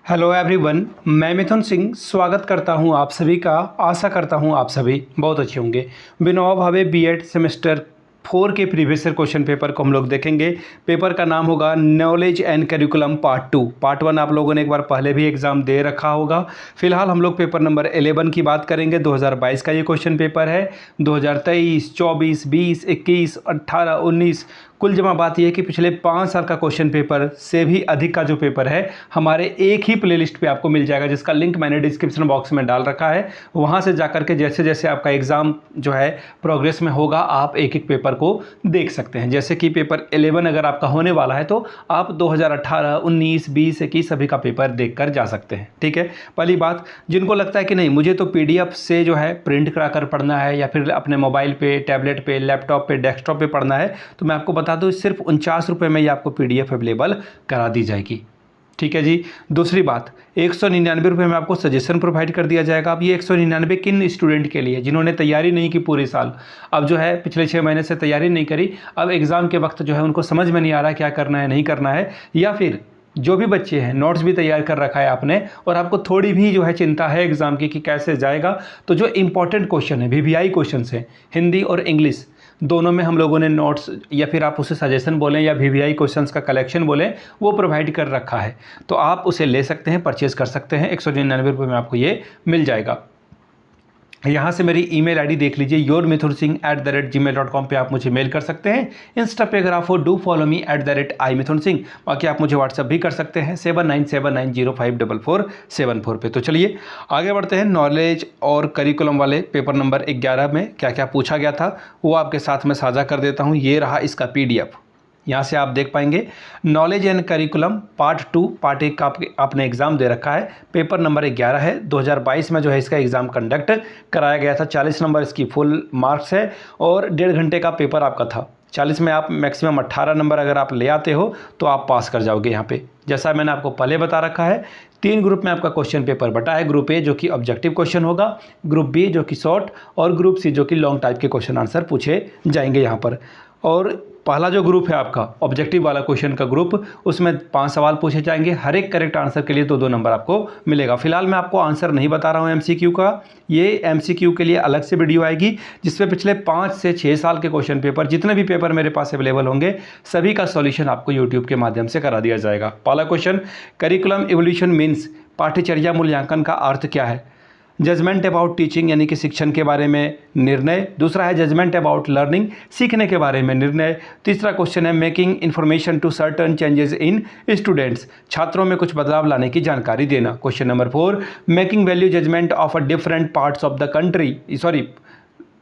Hello everyone, मैं मिथुन सिंह स्वागत करता हूं आप सभी का। आशा करता हूं आप सभी बहुत अच्छे होंगे। विनोबा भावे बीएड सेमेस्टर 4 के प्रीवियस ईयर क्वेश्चन पेपर को हम लोग देखेंगे। पेपर का नाम होगा knowledge and curriculum part 2। Part 1 आप लोगों ने एक बार पहले भी एग्जाम दे रखा होगा। फिलहाल हम लोग पेपर नंबर 11 की बात करेंगे। 2022 का ये क्वेश्चन पेपर है। 2023, 24, 20, 21, 18, 19 कुल जमा बात यह है कि पिछले 5 साल का क्वेश्चन पेपर से भी अधिक का जो पेपर है हमारे एक ही प्लेलिस्ट पे आपको मिल जाएगा, जिसका लिंक मैंने डिस्क्रिप्शन बॉक्स में डाल रखा है। वहाँ से जाकर के जैसे जैसे आपका एग्ज़ाम जो है प्रोग्रेस में होगा, आप एक एक पेपर को देख सकते हैं। जैसे कि पेपर 11 अगर आपका होने वाला है तो आप 2018, 19, 20, 21 सभी का पेपर देख कर जा सकते हैं। ठीक है। पहली बात, जिनको लगता है कि नहीं मुझे तो PDF से जो है प्रिंट करा कर पढ़ना है या फिर अपने मोबाइल पे, टैबलेट पे, लैपटॉप पे, डेस्कटॉप पे पढ़ना है, तो मैं आपको बता दूं सिर्फ 49 रुपये में ये आपको PDF अवेलेबल करा दी जाएगी। ठीक है जी। दूसरी बात, 199 रुपये में आपको सजेशन प्रोवाइड कर दिया जाएगा। अब ये 199 किन स्टूडेंट के लिए? जिन्होंने तैयारी नहीं की पूरे साल, अब जो है पिछले 6 महीने से तैयारी नहीं करी, अब एग्ज़ाम के वक्त जो है उनको समझ में नहीं आ रहा क्या करना है नहीं करना है, या फिर जो भी बच्चे हैं नोट्स भी तैयार कर रखा है आपने और आपको थोड़ी भी जो है चिंता है एग्ज़ाम की कि कैसे जाएगा, तो जो इंपॉर्टेंट क्वेश्चन है VVI क्वेश्चन है, हिंदी और इंग्लिश दोनों में हम लोगों ने नोट्स या फिर आप उसे सजेशन बोलें या VVI क्वेश्चंस का कलेक्शन बोलें, वो प्रोवाइड कर रखा है। तो आप उसे ले सकते हैं, परचेज़ कर सकते हैं। 199 रुपये में आपको ये मिल जाएगा। यहाँ से मेरी email ID देख लीजिए, yourmithunsingh@gmail.com पे आप मुझे मेल कर सकते हैं। इंस्टा पे अगर आप हो डू फॉलो मी @imithunsingh। बाकी आप मुझे व्हाट्सअप भी कर सकते हैं 7979054474 पे। तो चलिए आगे बढ़ते हैं। नॉलेज और करिकुलम वाले पेपर नंबर 11 में क्या क्या पूछा गया था वो आपके साथ में साझा कर देता हूँ। ये रहा इसका PDF। यहाँ से आप देख पाएंगे knowledge and curriculum part 2 part 1 का आपने एग्ज़ाम दे रखा है। पेपर नंबर 11 है। 2022 में जो है इसका एग्ज़ाम कंडक्ट कराया गया था। 40 नंबर इसकी फुल मार्क्स है और 1.5 घंटे का पेपर आपका था। 40 में आप मैक्सिमम 18 नंबर अगर आप ले आते हो तो आप पास कर जाओगे। यहाँ पे जैसा मैंने आपको पहले बता रखा है, 3 ग्रुप में आपका क्वेश्चन पेपर बटा है। ग्रुप A जो कि ऑब्जेक्टिव क्वेश्चन होगा, ग्रुप B जो कि शॉर्ट, और ग्रुप C जो कि लॉन्ग टाइप के क्वेश्चन आंसर पूछे जाएंगे यहाँ पर। और पहला जो ग्रुप है आपका ऑब्जेक्टिव वाला क्वेश्चन का ग्रुप, उसमें 5 सवाल पूछे जाएंगे। हर एक करेक्ट आंसर के लिए 2-2 नंबर आपको मिलेगा। फिलहाल मैं आपको आंसर नहीं बता रहा हूँ MCQ का, ये MCQ के लिए अलग से वीडियो आएगी जिसमें पिछले 5 से 6 साल के क्वेश्चन पेपर, जितने भी पेपर मेरे पास अवेलेबल होंगे, सभी का सॉल्यूशन आपको यूट्यूब के माध्यम से करा दिया जाएगा। पहला क्वेश्चन, करिकुलम इवोल्यूशन मीन्स पाठ्यचर्या मूल्यांकन का अर्थ क्या है? जजमेंट अबाउट टीचिंग यानी कि शिक्षण के बारे में निर्णय। दूसरा है जजमेंट अबाउट लर्निंग, सीखने के बारे में निर्णय। तीसरा क्वेश्चन है making information to certain changes in students, छात्रों में कुछ बदलाव लाने की जानकारी देना। Question number 4, making value judgement of a different parts of the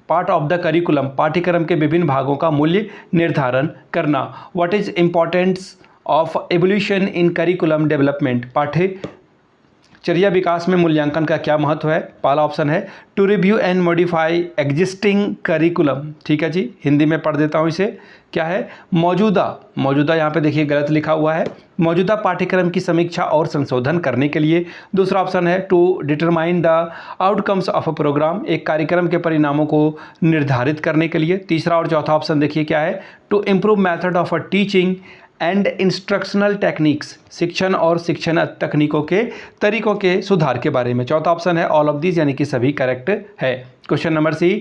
part of the curriculum, पाठ्यक्रम के विभिन्न भागों का मूल्य निर्धारण करना। What is importance of evolution in curriculum development, पाठ्यचर्या विकास में मूल्यांकन का क्या महत्व है? पहला ऑप्शन है to review and modify existing curriculum. ठीक है जी, हिंदी में पढ़ देता हूँ इसे। क्या है? मौजूदा यहाँ पे देखिए गलत लिखा हुआ है। मौजूदा पाठ्यक्रम की समीक्षा और संशोधन करने के लिए। दूसरा ऑप्शन है to determine the outcomes of a programme, एक कार्यक्रम के परिणामों को निर्धारित करने के लिए। तीसरा और चौथा ऑप्शन देखिए क्या है, to improve method of a teaching and instructional techniques, शिक्षण और शिक्षण तकनीकों के तरीकों के सुधार के बारे में। चौथा ऑप्शन है ऑल ऑफ दीज, यानी कि सभी करेक्ट है। Question number C,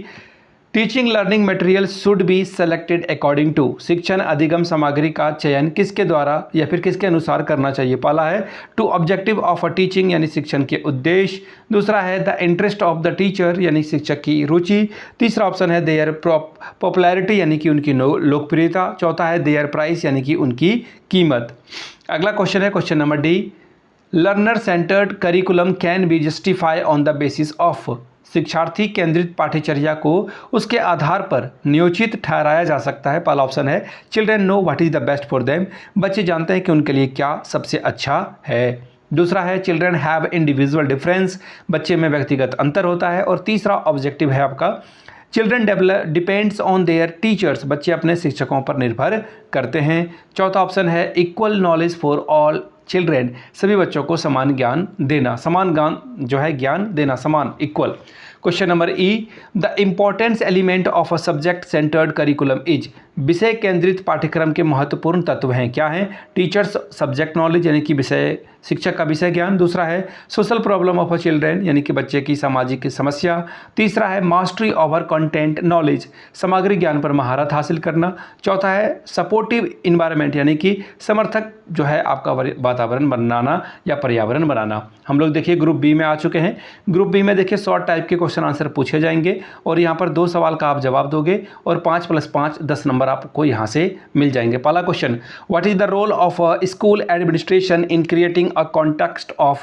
teaching learning material should be selected according to, शिक्षण अधिगम सामग्री का चयन किसके द्वारा या फिर किसके अनुसार करना चाहिए? पहला है to objective of a teaching यानी शिक्षण के उद्देश्य। दूसरा है the interest of the teacher यानी शिक्षक की रुचि। तीसरा ऑप्शन है देयर पॉपुलैरिटी यानी कि उनकी लोकप्रियता। चौथा है देयर प्राइस यानी कि उनकी कीमत। अगला क्वेश्चन है question number D, learner centred curriculum can be justify on the basis of, शिक्षार्थी केंद्रित पाठ्यचर्या को उसके आधार पर नियोजित ठहराया जा सकता है। पहला ऑप्शन है children know what is the best for them, बच्चे जानते हैं कि उनके लिए क्या सबसे अच्छा है। दूसरा है चिल्ड्रेन हैव इंडिविजुअल डिफरेंस, बच्चे में व्यक्तिगत अंतर होता है। और तीसरा ऑब्जेक्टिव है आपका children depends on their teachers, बच्चे अपने शिक्षकों पर निर्भर करते हैं। चौथा ऑप्शन है equal knowledge for all children, सभी बच्चों को समान ज्ञान देना, समान ज्ञान जो है ज्ञान देना, समान equal. Question number E, the importance element of a subject centred curriculum is, विषय केंद्रित पाठ्यक्रम के महत्वपूर्ण तत्व हैं, क्या हैं? टीचर्स सब्जेक्ट नॉलेज यानी कि विषय शिक्षक का विषय ज्ञान, दूसरा है social problem of a children यानी कि बच्चे की सामाजिक समस्या, तीसरा है मास्टरी ओवर कंटेंट नॉलेज, सामग्री ज्ञान पर महारत हासिल करना, चौथा है सपोर्टिव इन्वायरमेंट यानी कि समर्थक जो है आपका वातावरण बनाना या पर्यावरण बनाना। हम लोग देखिए ग्रुप बी में आ चुके हैं। ग्रुप बी में देखिए शॉर्ट टाइप के क्वेश्चन आंसर पूछे जाएंगे और यहाँ पर 2 सवाल का आप जवाब दोगे और 5 + 5 10 नंबर आपको यहाँ से मिल जाएंगे। पहला question, what is the role of school administration in creating a context of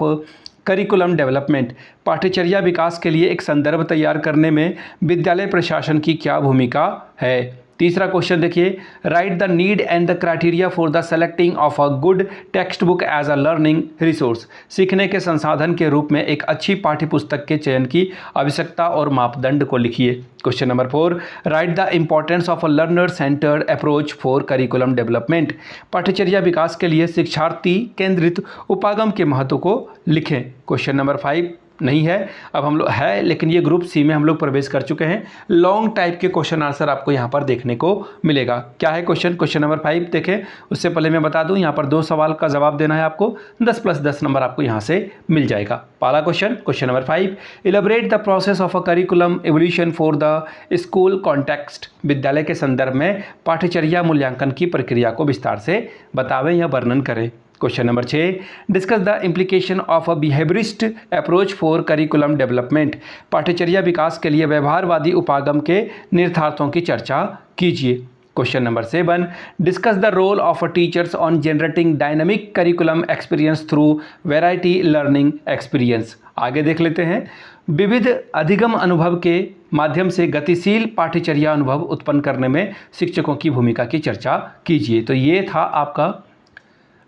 curriculum development, पाठ्यचर्या विकास के लिए एक संदर्भ तैयार करने में विद्यालय प्रशासन की क्या भूमिका है? तीसरा क्वेश्चन देखिए, write the need and the criteria for the selecting of a good textbook as a learning resource, सीखने के संसाधन के रूप में एक अच्छी पाठ्य पुस्तक के चयन की आवश्यकता और मापदंड को लिखिए। Question number 4, right the importance of a learner centred approach for curriculum development, पाठ्यचर्या विकास के लिए शिक्षार्थी केंद्रित उपागम के महत्व को लिखें। क्वेश्चन नंबर 5 नहीं है, अब हम लोग है लेकिन ये ग्रुप सी में हम लोग प्रवेश कर चुके हैं। लॉन्ग टाइप के क्वेश्चन आंसर आपको यहाँ पर देखने को मिलेगा। क्या है क्वेश्चन नंबर 5 देखें, उससे पहले मैं बता दूं यहाँ पर 2 सवाल का जवाब देना है आपको, 10 + 10 नंबर आपको यहाँ से मिल जाएगा। पहला question number 5, elaborate the process of a curriculum evolution for the school context, विद्यालय के संदर्भ में पाठ्यचर्या मूल्यांकन की प्रक्रिया को विस्तार से बतावें या वर्णन करें। Question number 6, discuss the implication of a behaviourist approach for curriculum development, पाठ्यचर्या विकास के लिए व्यवहारवादी उपागम के निहितार्थों की चर्चा कीजिए। Question number 7, discuss the role of teachers on generating dynamic curriculum experience through variety learning experience. आगे देख लेते हैं, विविध अधिगम अनुभव के माध्यम से गतिशील पाठ्यचर्या अनुभव उत्पन्न करने में शिक्षकों की भूमिका की चर्चा कीजिए। तो ये था आपका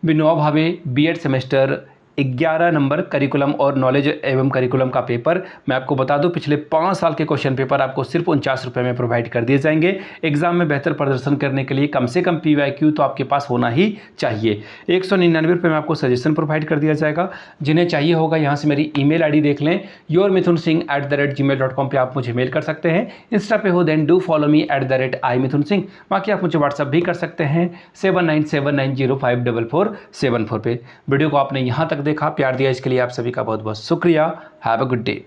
Vinoba Bhave BEd semester 11 number curriculum और नॉलेज एवं करिकुलम का पेपर। मैं आपको बता दूं पिछले 5 साल के क्वेश्चन पेपर आपको सिर्फ 49 रुपये में प्रोवाइड कर दिए जाएंगे। एग्जाम में बेहतर प्रदर्शन करने के लिए कम से कम PYQ तो आपके पास होना ही चाहिए। 199 रुपये में आपको सजेशन प्रोवाइड कर दिया जाएगा। जिन्हें चाहिए होगा यहाँ से मेरी email ID देख लें, yourmithunsingh@gmail.com पे आप मुझे मेल कर सकते हैं। इंस्टा पे हो then do follow me @imithunsingh। बाकी आप मुझे व्हाट्सअप भी कर सकते हैं 7979054474 पे। वीडियो को आपने यहाँ तक देखा, प्यार दिया, इसके लिए आप सभी का बहुत बहुत शुक्रिया। Have a good day.